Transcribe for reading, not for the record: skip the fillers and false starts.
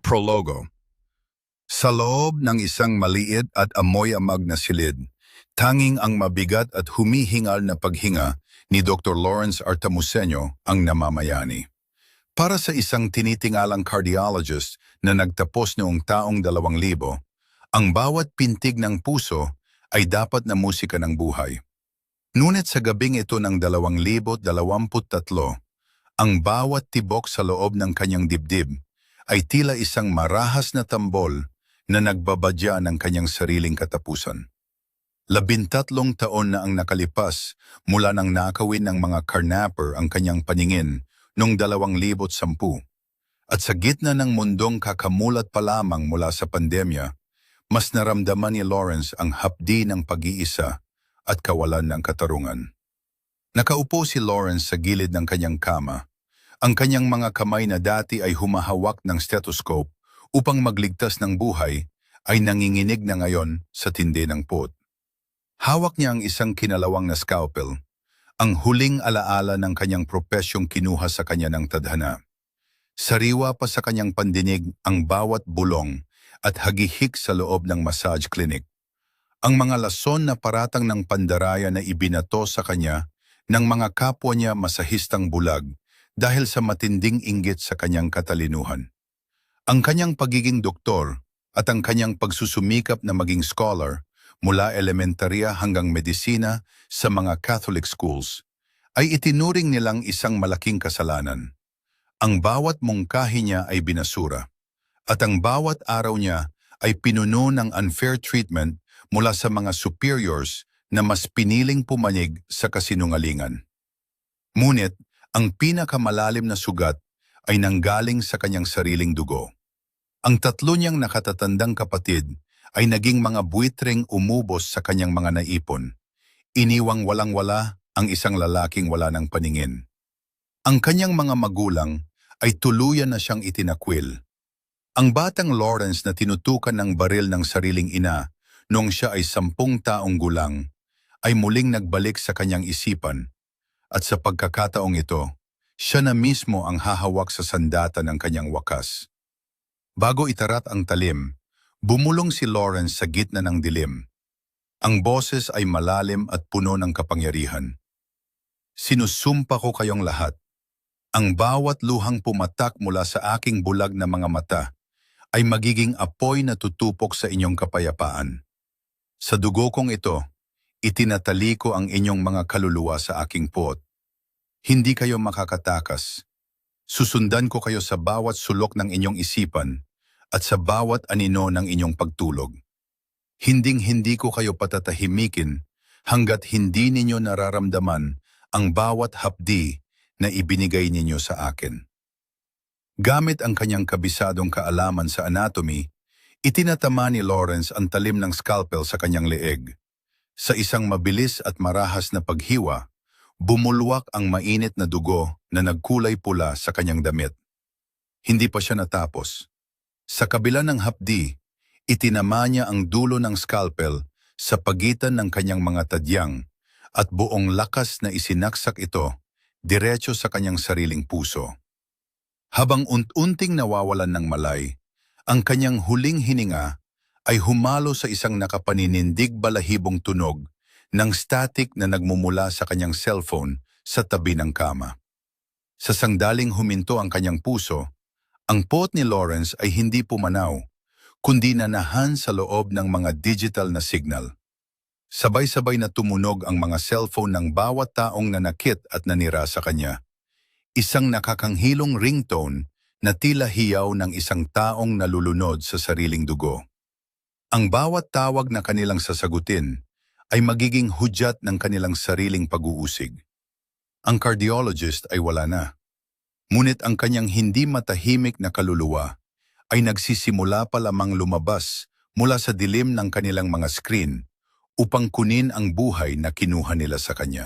Prologo. Sa loob ng isang maliit at amoy-amag na silid, tanging ang mabigat at humihingal na paghinga ni Dr. Lawrence Artamuseño ang namamayani. Para sa isang tinitingalang cardiologist na nagtapos noong taong 2000, ang bawat pintig ng puso ay dapat na musika ng buhay. Ngunit sa gabing ito ng 2023, ang bawat tibok sa loob ng kanyang dibdib ay tila isang marahas na tambol na nagbabadya ng kanyang sariling katapusan. 13 taon na ang nakalipas mula nang nakawin ng mga carnapper ang kanyang paningin noong 2010. At sa gitna ng mundong kakamulat pa lamang mula sa pandemya, mas naramdaman ni Lawrence ang hapdi ng pag-iisa at kawalan ng katarungan. Nakaupo si Lawrence sa gilid ng kanyang kama. Ang kanyang mga kamay na dati ay humahawak ng stethoscope upang magligtas ng buhay ay nanginginig na ngayon sa tindi ng puot. Hawak niya ang isang kinalawang na scalpel, ang huling alaala ng kanyang propesyong kinuha sa kanya ng tadhana. Sariwa pa sa kanyang pandinig ang bawat bulong at hagihik sa loob ng massage clinic. Ang mga lason na paratang ng pandaraya na ibinato sa kanya ng mga kapwa niya masahistang bulag dahil sa matinding inggit sa kanyang katalinuhan. Ang kanyang pagiging doktor at ang kanyang pagsusumikap na maging scholar mula elementarya hanggang medisina sa mga Catholic schools ay itinuring nilang isang malaking kasalanan. Ang bawat mungkahi niya ay binasura at ang bawat araw niya ay pinuno ng unfair treatment mula sa mga superiors na mas piniling pumanig sa kasinungalingan. Ngunit, ang pinakamalalim na sugat ay nanggaling sa kanyang sariling dugo. Ang 3 niyang nakatatandang kapatid ay naging mga buitreng umubos sa kanyang mga naipon. Iniwang walang-wala ang isang lalaking wala ng paningin. Ang kanyang mga magulang ay tuluyan na siyang itinakwil. Ang batang Lawrence na tinutukan ng baril ng sariling ina noong siya ay 10 taong gulang ay muling nagbalik sa kanyang isipan at sa pagkakataong ito, siya na mismo ang hahawak sa sandata ng kanyang wakas. Bago itarat ang talim, bumulong si Lawrence sa gitna ng dilim. Ang boses ay malalim at puno ng kapangyarihan. Sinusumpa ko kayong lahat. Ang bawat luhang pumatak mula sa aking bulag na mga mata ay magiging apoy na tutupok sa inyong kapayapaan. Sa dugo kong ito, itinatali ko ang inyong mga kaluluwa sa aking puot. Hindi kayo makakatakas. Susundan ko kayo sa bawat sulok ng inyong isipan at sa bawat anino ng inyong pagtulog. Hinding-hindi ko kayo patatahimikin hanggat hindi ninyo nararamdaman ang bawat hapdi na ibinigay ninyo sa akin. Gamit ang kanyang kabisadong kaalaman sa anatomy, itinatama ni Lawrence ang talim ng scalpel sa kanyang leeg. Sa isang mabilis at marahas na paghiwa, bumulwak ang mainit na dugo na nagkulay pula sa kanyang damit. Hindi pa siya natapos. Sa kabila ng hapdi, itinama niya ang dulo ng scalpel sa pagitan ng kanyang mga tadyang at buong lakas na isinaksak ito diretso sa kanyang sariling puso. Habang unting nawawalan ng malay, ang kanyang huling hininga ay humalo sa isang nakapaninindig balahibong tunog ng static na nagmumula sa kanyang cellphone sa tabi ng kama. Sa sangdaling huminto ang kanyang puso, ang puot ni Lawrence ay hindi pumanaw, kundi nanahan sa loob ng mga digital na signal. Sabay-sabay na tumunog ang mga cellphone ng bawat taong nanakit at nanira sa kanya. Isang nakakanghilong ringtone na tila hiyaw ng isang taong nalulunod sa sariling dugo. Ang bawat tawag na kanilang sasagutin ay magiging hudyat ng kanilang sariling pag-uusig. Ang cardiologist ay wala na. Ngunit ang kanyang hindi matahimik na kaluluwa ay nagsisimula pa lamang lumabas mula sa dilim ng kanilang mga screen upang kunin ang buhay na kinuha nila sa kanya.